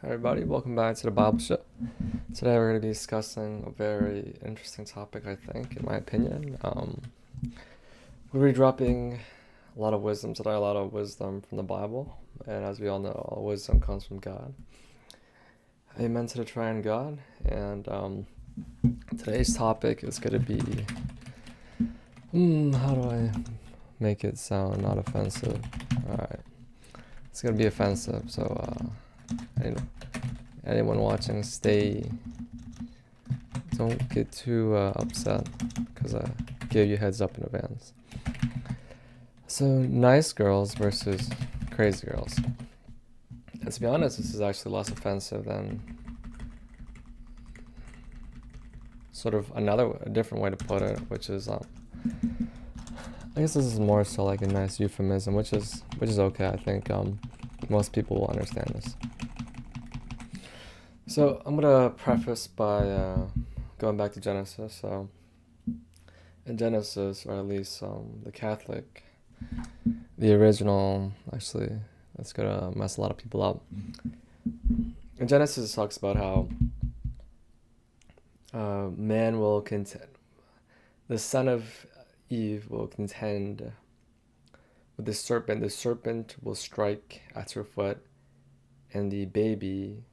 everybody. Welcome back to the Bible Show. Today we're going to be discussing a very interesting topic, I think, in my opinion. We're dropping a lot of wisdom today, a lot of wisdom from the Bible. And as we all know, all wisdom comes from God. Amen to the Triune God. And today's topic is going to be, how do I make it sound not offensive? Alright. It's going to be offensive, so anyone watching, don't get too upset, because I gave you heads up in advance. So, nice girls versus crazy girls. And to be honest, this is actually less offensive than sort of a different way to put it, which is, I guess this is more so like a nice euphemism, which is okay. I think most people will understand this. So I'm gonna preface by going back to Genesis. So in Genesis, or at least the original, actually, that's gonna mess a lot of people up. In Genesis, it talks about how man will contend, the son of Eve will contend with the serpent. The serpent will strike at her foot, and the baby,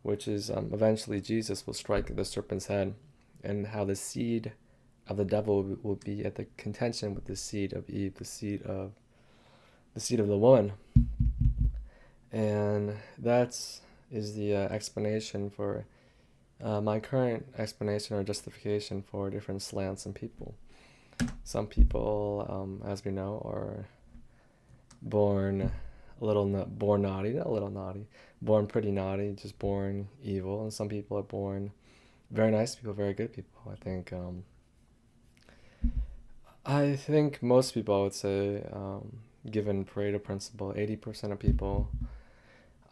which is eventually Jesus, will strike the serpent's head, and how the seed of the devil will be at the contention with the seed of Eve, the seed of the woman. And that is the explanation for my current explanation or justification for different slants in people. Some people, as we know, are born naughty, not a little naughty, born pretty naughty, just born evil, and some people are born very nice people, very good people. I think most people, I would say, given Pareto principle, 80% of people,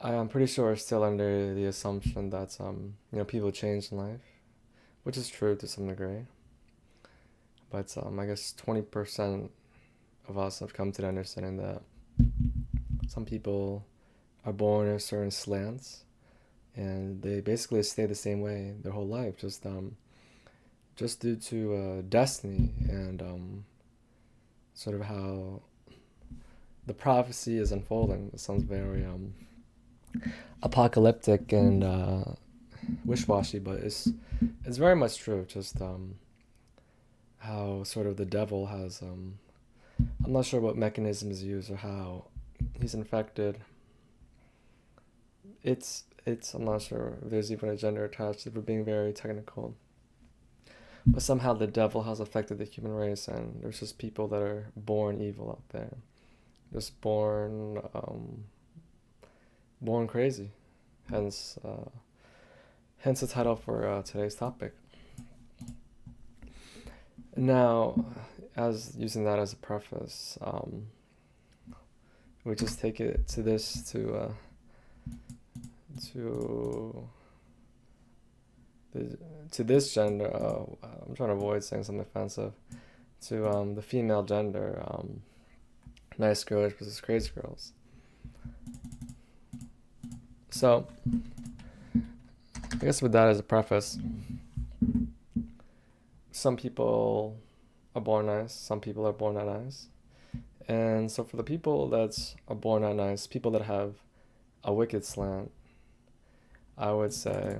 I'm pretty sure, are still under the assumption that people change in life, which is true to some degree. But I guess 20% of us have come to the understanding that some people are born in certain slants, and they basically stay the same way their whole life, just due to destiny and sort of how the prophecy is unfolding. It sounds very apocalyptic and wish-washy, but it's very much true. Just how sort of the devil has I'm not sure what mechanism is used or how he's infected. It's I'm not sure if there's even a gender attached, if we're being very technical. But somehow the devil has affected the human race, and there's just people that are born evil out there. Just born crazy. Hence the title for today's topic. Now, as using that as a preface, we just take it to this to this gender. I'm trying to avoid saying something offensive. To the female gender, nice girls versus crazy girls. So, I guess with that as a preface, some people are born nice, some people are born not nice. And so for the people that are born not nice, people that have a wicked slant, I would say,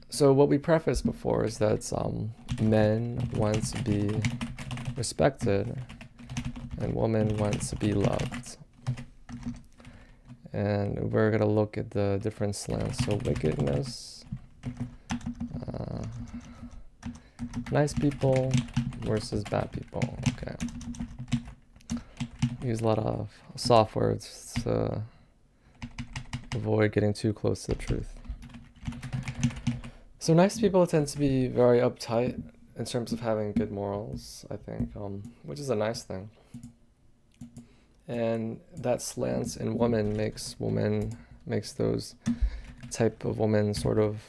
so what we prefaced before is that men want to be respected and women want to be loved. And we're going to look at the different slants. So wickedness, nice people versus bad people. Okay. Use a lot of soft words to avoid getting too close to the truth. So nice people tend to be very uptight in terms of having good morals, I think, which is a nice thing. And that slants in women makes those type of women sort of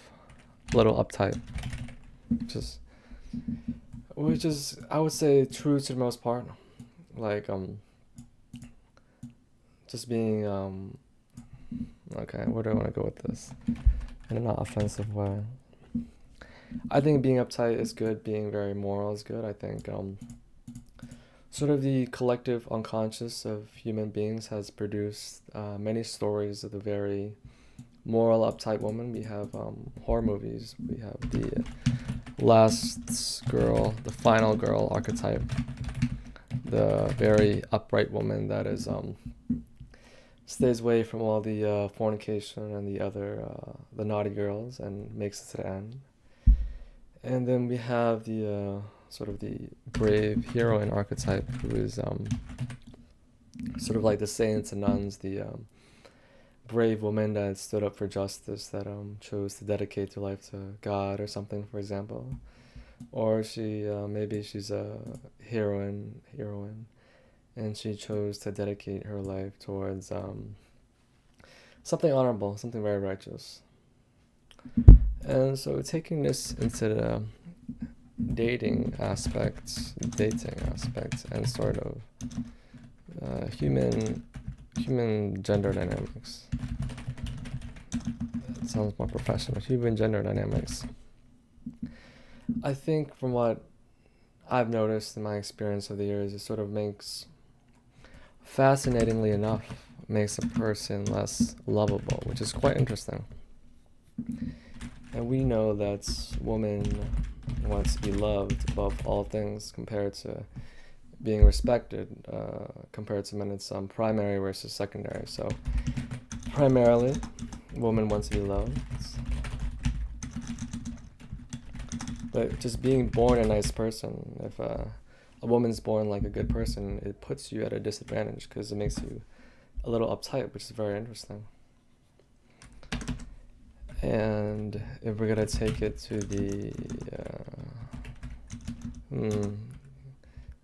a little uptight, which is I would say true to the most part. Like just being Okay, where do I want to go with this? In a not offensive way. I think being uptight is good. Being very moral is good. I think sort of the collective unconscious of human beings has produced many stories of the very moral uptight woman. We have horror movies. We have the last girl, the final girl archetype, the very upright woman that is stays away from all the fornication and the other the naughty girls and makes it to the end. And then we have the sort of the brave heroine archetype who is sort of like the saints and nuns, the brave woman that stood up for justice, that chose to dedicate her life to God or something, for example. Or she maybe she's a heroine, and she chose to dedicate her life towards something honorable, something very righteous. And so taking this into the dating aspects, and sort of human gender dynamics. It sounds more professional. Human gender dynamics. I think from what I've noticed in my experience of the years, it sort of fascinatingly enough, makes a person less lovable, which is quite interesting. And we know that women wants to be loved above all things compared to being respected, compared to men. It's primary versus secondary. So primarily, woman wants to be loved. But just being born a nice person, if a woman's born like a good person, it puts you at a disadvantage because it makes you a little uptight, which is very interesting. And if we're gonna take it to the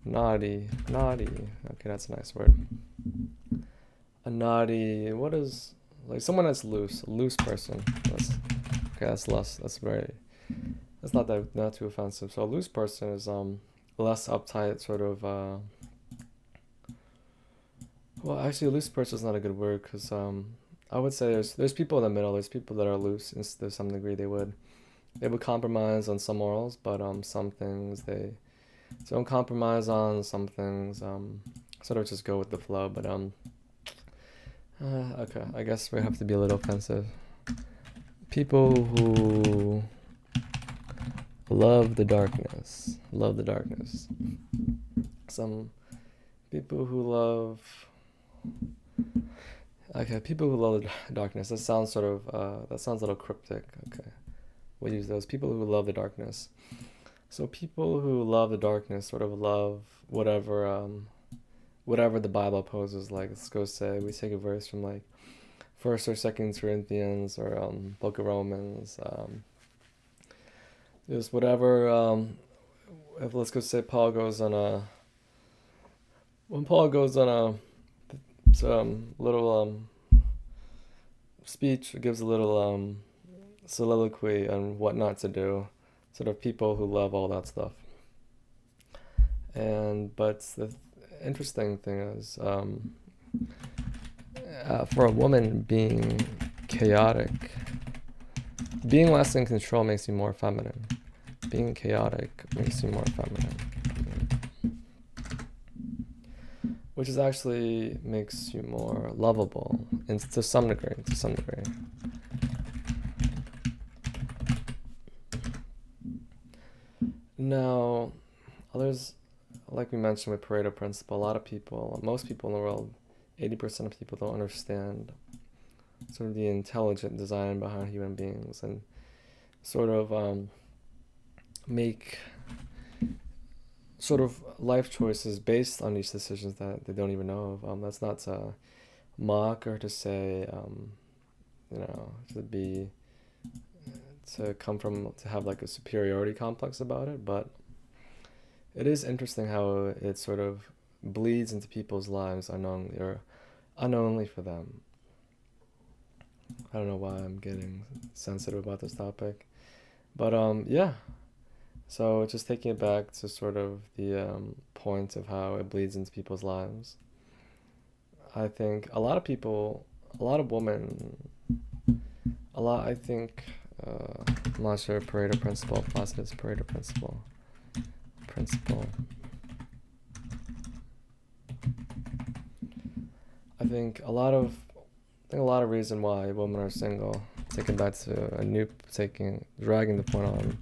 naughty, okay, that's a nice word. A naughty, what is, like someone that's loose, a loose person. That's less, that's not too offensive. So a loose person is less uptight, sort of well, actually a loose person is not a good word, because I would say there's people in the middle. There's people that are loose, and to some degree they would compromise on some morals, but some things they don't compromise on. Some things sort of just go with the flow. But okay, I guess we have to be a little offensive. People who love the darkness. Some people who love. Okay, people who love the darkness. That sounds sort of that sounds a little cryptic. Okay, we'll use those. People who love the darkness. So people who love the darkness sort of love whatever the Bible poses. Like, let's go say we take a verse from like First or Second Corinthians, or Book of Romans. Just whatever. If, let's go say Paul goes on a little speech, or gives a little soliloquy on what not to do. Sort of people who love all that stuff. But the interesting thing is, for a woman, being chaotic, being less in control makes you more feminine. Being chaotic makes you more feminine. Which is actually makes you more lovable, and to some degree. Now, others, like we mentioned with Pareto principle, most people in the world, 80% of people don't understand sort of the intelligent design behind human beings, and sort of make sort of life choices based on these decisions that they don't even know of. That's not to mock or to say, to have like a superiority complex about it, but it is interesting how it sort of bleeds into people's lives unknowingly, or unknowingly for them. I don't know why I'm getting sensitive about this topic, but yeah. So just taking it back to sort of the point of how it bleeds into people's lives. I think a lot of women A lot, I think, I'm not sure if Pareto principle applies to this Pareto principle. I think a lot of reason why women are single, taking back to dragging the point on.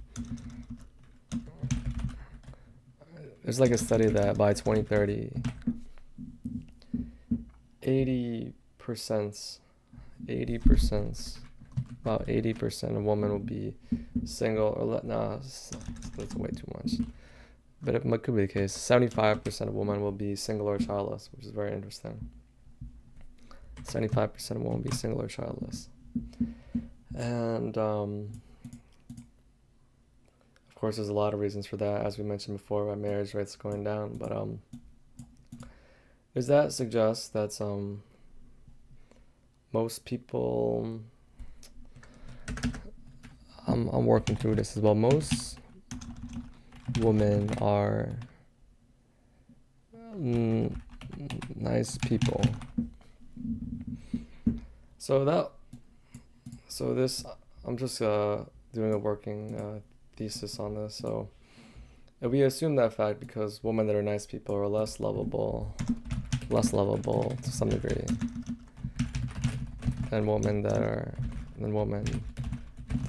There's like a study that by 2030, 80%, 80%, about 80% of women will be single or that's way too much. But it could be the case. 75% of women will be single or childless, which is very interesting. 75% of women will be single or childless. And of course, there's a lot of reasons for that, as we mentioned before, why marriage rates going down. But does that suggest that most people? I'm working through this as well. Most women are nice people. I'm just doing a working thesis on this. So if we assume that fact, because women that are nice people are less lovable to some degree than women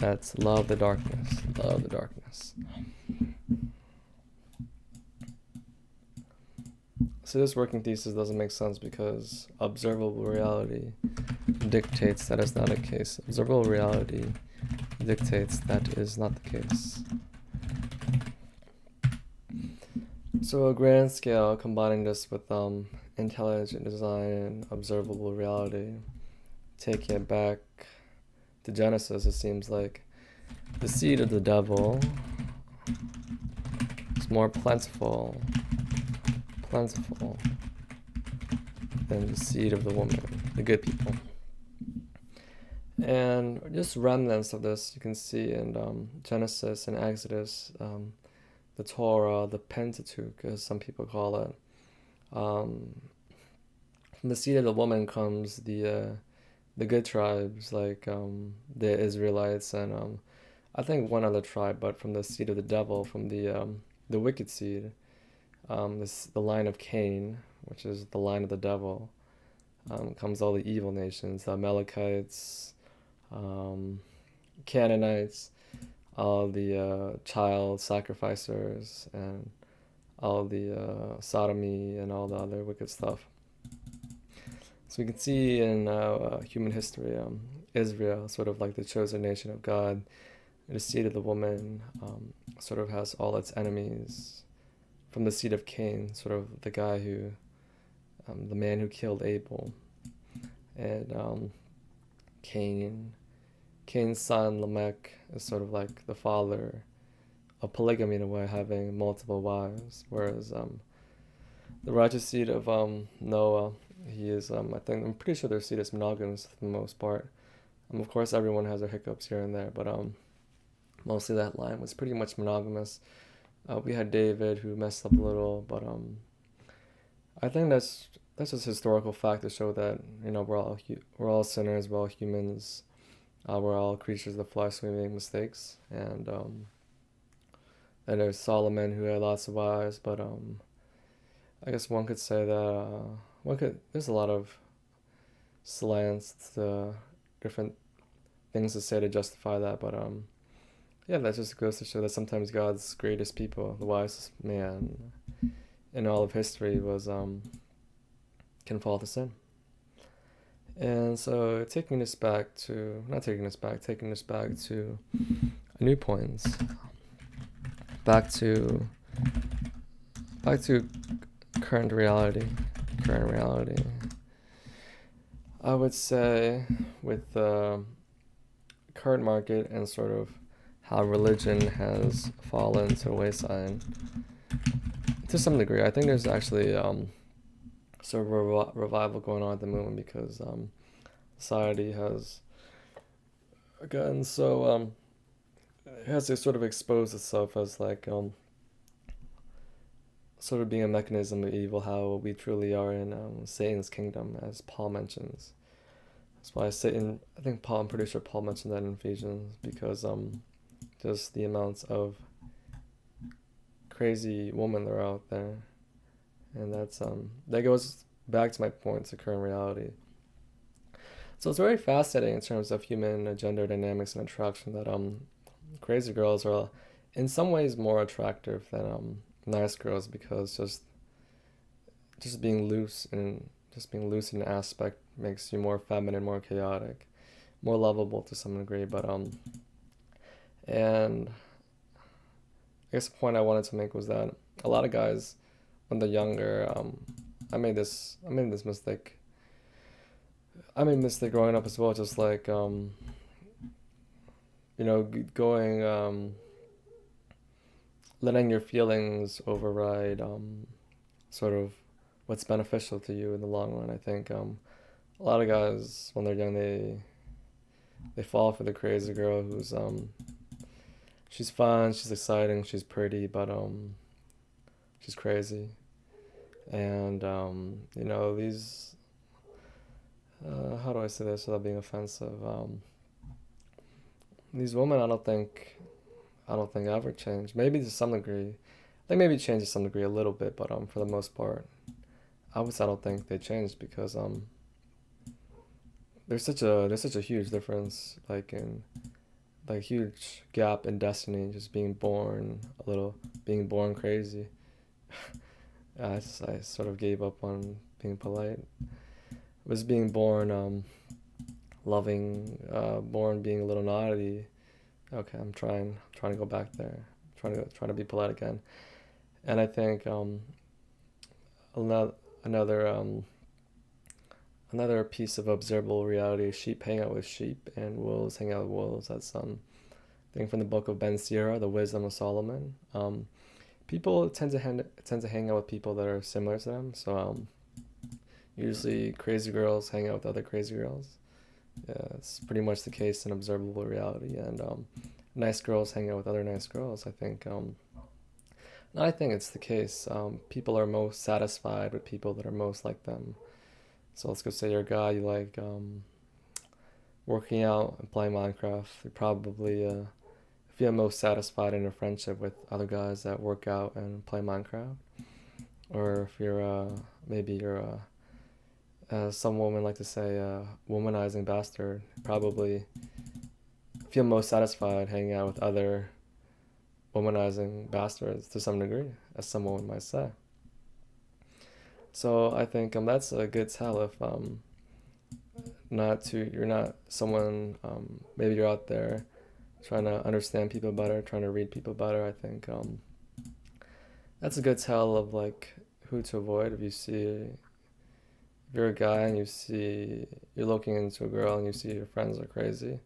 that love the darkness. So this working thesis doesn't make sense because observable reality dictates that is not the case. Observable reality dictates that is not the case. So a grand scale, combining this with intelligent design and observable reality, taking it back to Genesis, it seems like the seed of the devil is more plentiful than the seed of the woman, the good people. And just remnants of this you can see in Genesis and Exodus, the Torah, the Pentateuch, as some people call it. From the seed of the woman comes the good tribes, like the Israelites and I think one other tribe, but from the seed of the devil, from the wicked seed, the line of Cain, which is the line of the devil, comes all the evil nations, the Amalekites, Canaanites, all the child sacrificers, and all the sodomy and all the other wicked stuff. So we can see in human history, Israel, sort of like the chosen nation of God, the seed of the woman, sort of has all its enemies. From the seed of Cain, sort of the guy who, the man who killed Abel, and Cain's son Lamech is sort of like the father of polygamy in a way, having multiple wives, whereas the righteous seed of Noah, he is I'm pretty sure their seed is monogamous for the most part. Of course, everyone has their hiccups here and there, but mostly that line was pretty much monogamous. We had David who messed up a little, but I think that's just historical fact to show that we're all sinners, we're all humans, we're all creatures of the flesh. We make mistakes, and there's Solomon who had lots of wives, but I guess one could say that there's a lot of slants to different things to say to justify that, but yeah, that just goes to show that sometimes God's greatest people, the wisest man in all of history, can fall to sin. And so taking this back to new points, back to current reality. I would say with the current market and sort of how religion has fallen to the wayside to some degree. I think there's actually sort of a revival going on at the moment because society has gotten so it has to sort of expose itself as like sort of being a mechanism of evil, how we truly are in Satan's kingdom, as Paul mentions. That's why Satan. I think Paul. I'm pretty sure Paul mentioned that in Ephesians because just the amounts of crazy women that are out there, and that goes back to my point to current reality. So it's very fascinating in terms of human gender dynamics and attraction that crazy girls are in some ways more attractive than nice girls because just being loose and just being loose in an aspect makes you more feminine, more chaotic, more lovable to some degree. But and I guess the point I wanted to make was that a lot of guys when they're younger, I made this mistake. I made a mistake growing up as well, just like going letting your feelings override sort of what's beneficial to you in the long run. I think a lot of guys when they're young they fall for the crazy girl who's she's fun, she's exciting, she's pretty, but she's crazy. And these how do I say this without being offensive? These women I don't think ever change. Maybe to some degree. They maybe change to some degree a little bit, but for the most part, I don't think they changed because there's such a huge difference, like huge gap in destiny, just being born crazy. I sort of gave up on being polite. Was being born loving, born being a little naughty. Okay, trying to go back there, trying to be polite again. And I think another another another piece of observable reality is sheep hang out with sheep and wolves hang out with wolves. That's thing from the book of Ben Sira, The Wisdom of Solomon. People tend to hang out with people that are similar to them. So usually crazy girls hang out with other crazy girls. Yeah, it's pretty much the case in observable reality. And nice girls hang out with other nice girls. I think it's the case. People are most satisfied with people that are most like them. So let's go say you're a guy, you like working out and playing Minecraft. You probably feel most satisfied in a friendship with other guys that work out and play Minecraft. Or if you're maybe you're some women like to say womanizing bastard, probably feel most satisfied hanging out with other womanizing bastards to some degree, as some women might say. So I think that's a good tell if not to you're not someone maybe you're out there trying to understand people better, trying to read people better. I think that's a good tell of like who to avoid if you're a guy and you're looking into a girl and you see your friends are crazy.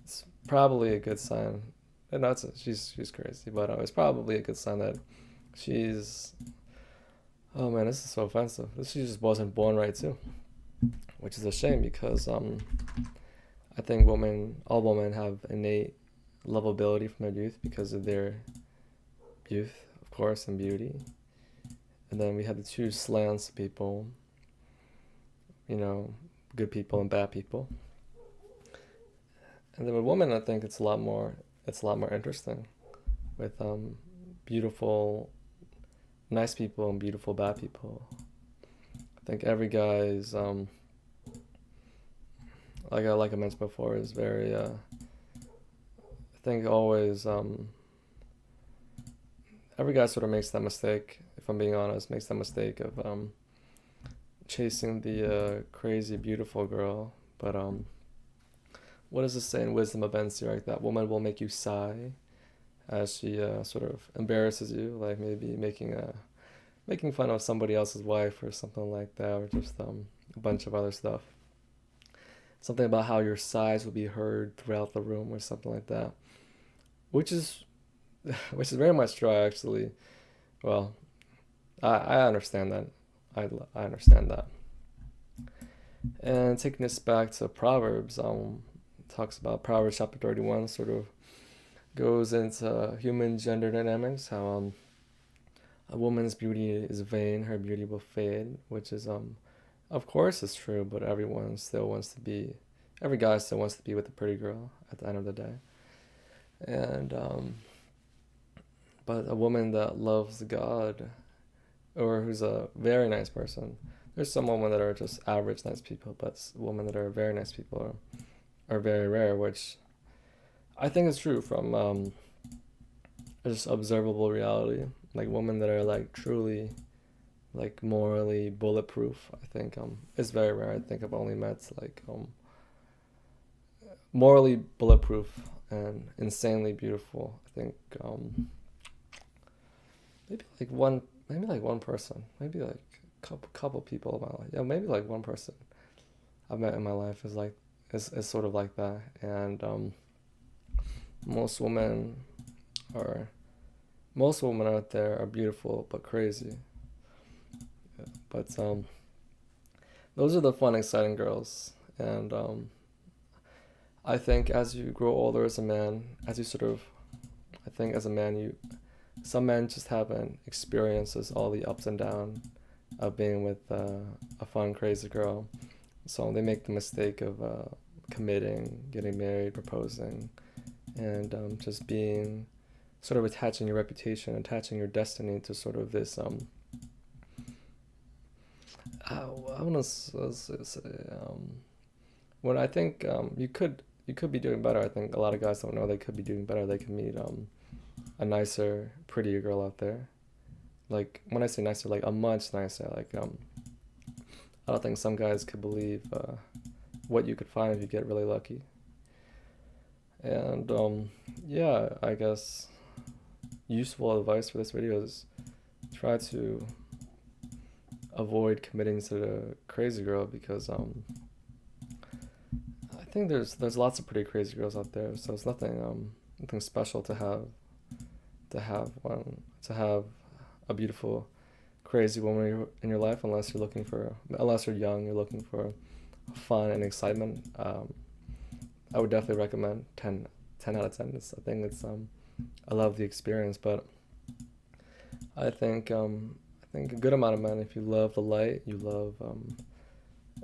It's probably a good sign. And that's she's crazy, but it's probably a good sign that she's. Oh man, this is so offensive. She just wasn't born right too, which is a shame because I think all women have innate lovability from their youth because of their youth, of course, and beauty. And then we have the two slants of people, you know, good people and bad people. And then with women, I think it's a lot more interesting with beautiful, nice people and beautiful bad people. I think every guy is like I mentioned before is very I think always every guy sort of makes that mistake. If I'm being honest, makes that mistake of chasing the crazy beautiful girl. But what does it say in Wisdom of Ben Sirach? That woman will make you sigh as she sort of embarrasses you, like maybe making fun of somebody else's wife or something like that, or just a bunch of other stuff. Something about how your sighs will be heard throughout the room or something like that, which is which is very much true actually. Well, I understand that. I understand that. And taking this back to Proverbs, talks about Proverbs chapter 31, sort of goes into human gender dynamics, how a woman's beauty is vain, her beauty will fade, which is of course it's true, but everyone still wants to be every guy still wants to be with a pretty girl at the end of the day. And but a woman that loves God or who's a very nice person. There's some women that are just average nice people, but women that are very nice people are very rare, which I think is true from just observable reality. Like women that are like truly like morally bulletproof, I think is very rare. I think I've only met like morally bulletproof and insanely beautiful. I think maybe like one person, maybe like couple people in my life. Yeah, maybe like one person I've met in my life is sort of like that. And most women are most women out there are beautiful but crazy. Yeah. But those are the fun, exciting girls. And I think as you grow older as a man, as you sort of, I think as a man, some men just haven't experienced all the ups and downs of being with a fun, crazy girl. So they make the mistake of committing, getting married, proposing, and just being sort of attaching your reputation, attaching your destiny to sort of this. I want to say when I think you could be doing better. I think a lot of guys don't know they could be doing better. They could meet a nicer, prettier girl out there. Like when I say nicer, like a much nicer. Like I don't think some guys could believe what you could find if you get really lucky. And yeah, I guess useful advice for this video is try to avoid committing to the crazy girl because I think there's lots of pretty crazy girls out there, so it's nothing special to have a beautiful crazy woman in your life unless you're young, you're looking for fun and excitement. I would definitely recommend 10 out of 10. I think I love the experience, but I think a good amount of men, if you love the light, you love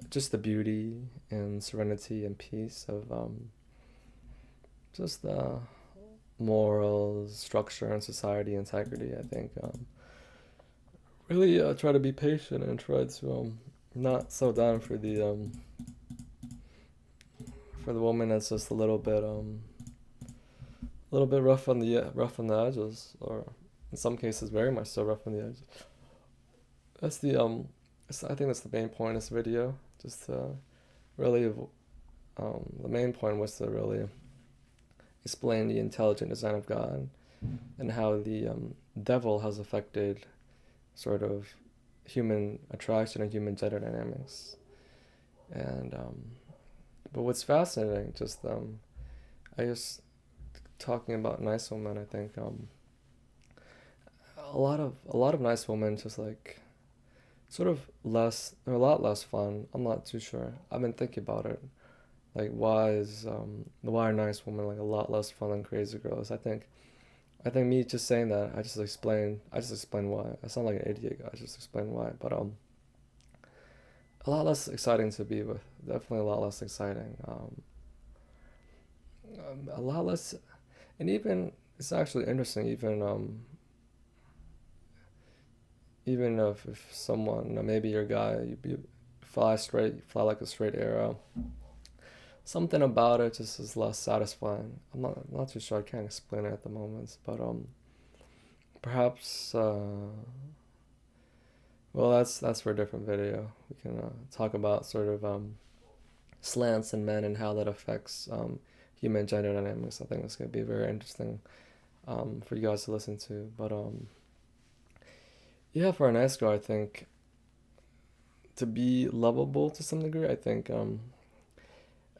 just the beauty and serenity and peace of just the morals, structure, and society integrity. I think really try to be patient and try to not settle down for the woman that's just a little bit rough on the edges, or in some cases very much so rough on the edges. That's the I think that's the main point of this video. Just really the main point was to really explain the intelligent design of God and how the devil has affected sort of human attraction and human gender dynamics. And but what's fascinating, I just talking about nice women. I think a lot of nice women just like sort of they're a lot less fun. I'm not too sure. I've been thinking about it. Like why are nice women like a lot less fun than crazy girls? I think me just saying that I just explained why. I sound like an idiot. I just explained why. But a lot less exciting to be with. Definitely a lot less exciting. A lot less, and even it's actually interesting. Even if someone, maybe your guy, you fly straight, fly like a straight arrow. Something about it just is less satisfying. I'm not too sure. I can't explain it at the moment, but perhaps well, that's for a different video. We can talk about sort of slants in men and how that affects human gender dynamics. I think it's gonna be very interesting for you guys to listen to. But yeah, for a nice girl, I think to be lovable to some degree, I think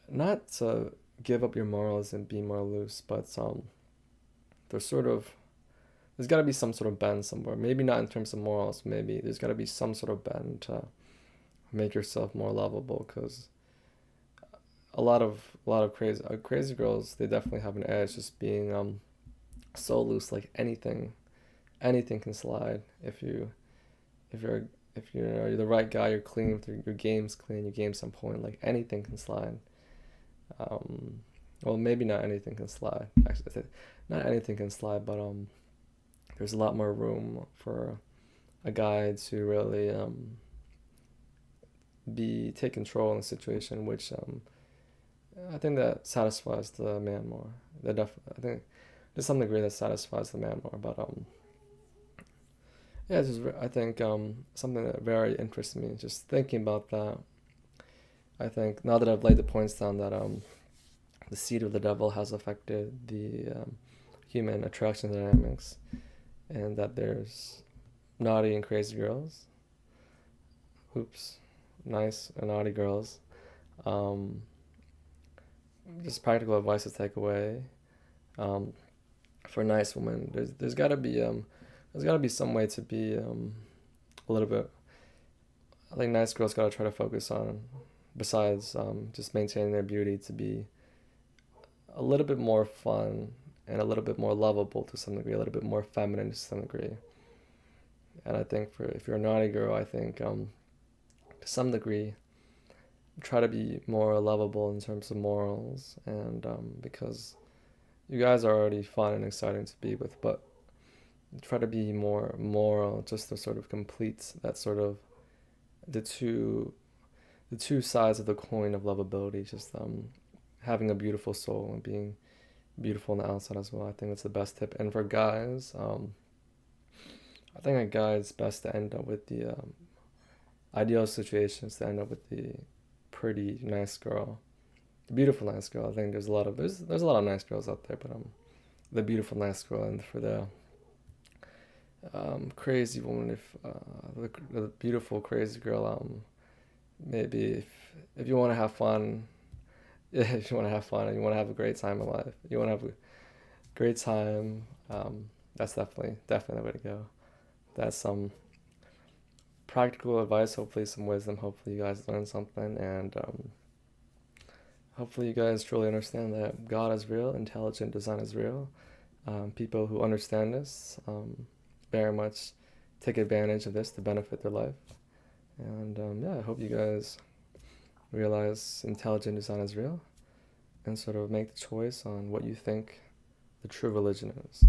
not to give up your morals and be more loose, but there's sort of there's got to be some sort of bend somewhere. Maybe not in terms of morals. Maybe there's got to be some sort of bend to make yourself more lovable. Because a lot of crazy girls, they definitely have an edge, just being so loose. Like anything can slide if you're the right guy. You're clean, your game's clean, your game's on point. Like anything can slide. Um, well, maybe not anything can slide. Actually, not anything can slide, but there's a lot more room for a guy to really be take control in the situation, which I think that satisfies the man more. I think to some degree that satisfies the man more. But yeah, I think something that very interests me. Just thinking about that, I think now that I've laid the points down that the seed of the devil has affected the human attraction dynamics, and that there's naughty and crazy girls. Oops, nice and naughty girls. Um, just practical advice to take away. Um, for a nice woman, there's gotta be some way to be a little bit. I think nice girls gotta try to focus on, besides just maintaining their beauty, to be a little bit more fun and a little bit more lovable to some degree, a little bit more feminine to some degree. And I think for if you're a naughty girl, I think to some degree try to be more lovable in terms of morals, and because you guys are already fun and exciting to be with, but try to be more moral, just to sort of complete that sort of the two the two sides of the coin of lovability. Just having a beautiful soul and being beautiful on the outside as well. I think that's the best tip. And for guys, I think a guy is best to end up with the ideal situations to end up with the pretty nice girl, the beautiful nice girl. I think there's a lot of nice girls out there, but the beautiful nice girl, and for the crazy woman, if the beautiful crazy girl, maybe if you want to have fun, yeah, if you want to have fun and you want to have a great time in life, you want to have a great time, that's definitely the way to go. That's some practical advice, hopefully some wisdom. Hopefully you guys learn something, and hopefully you guys truly understand that God is real, intelligent design is real. People who understand this very much take advantage of this to benefit their life. And yeah, I hope you guys realize intelligent design is real and sort of make the choice on what you think the true religion is.